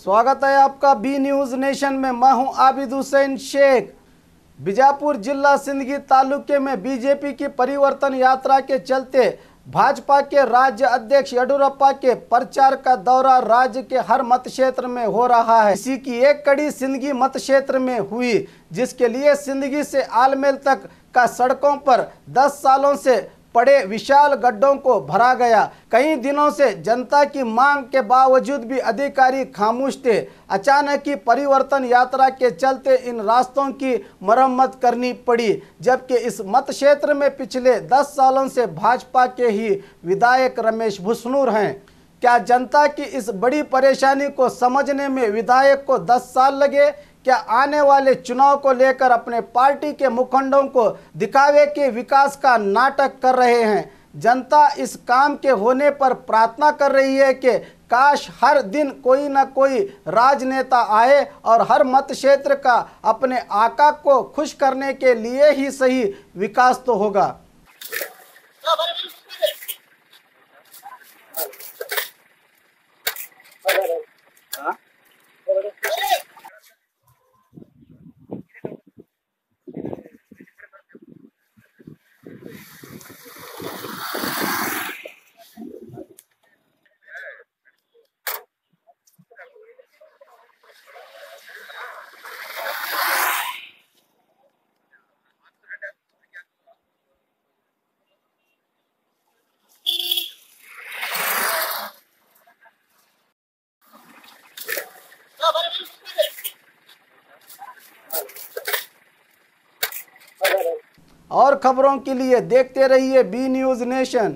स्वागत है आपका बी न्यूज नेशन में। मैं हूं आबिद हुसैन शेख। बीजापुर जिला सिंदगी तालुके में बीजेपी की परिवर्तन यात्रा के चलते भाजपा के राज्य अध्यक्ष येडियुरप्पा के प्रचार का दौरा राज्य के हर मत क्षेत्र में हो रहा है। इसी की एक कड़ी सिंदगी मत क्षेत्र में हुई, जिसके लिए सिंदगी से आलमेल तक का सड़कों पर 10 सालों से पड़े विशाल गड्ढों को भरा गया। कई दिनों से जनता की मांग के बावजूद भी अधिकारी खामोश थे। अचानक ही परिवर्तन यात्रा के चलते इन रास्तों की मरम्मत करनी पड़ी, जबकि इस मत क्षेत्र में पिछले 10 सालों से भाजपा के ही विधायक रमेश भुसनूर हैं। क्या जनता की इस बड़ी परेशानी को समझने में विधायक को 10 साल लगे? क्या आने वाले चुनाव को लेकर अपने पार्टी के मुखंडों को दिखावे के विकास का नाटक कर रहे हैं? जनता इस काम के होने पर प्रार्थना कर रही है कि काश हर दिन कोई न कोई राजनेता आए और हर मत क्षेत्र का अपने आका को खुश करने के लिए ही सही विकास तो होगा। और खबरों के लिए देखते रहिए बी न्यूज नेशन।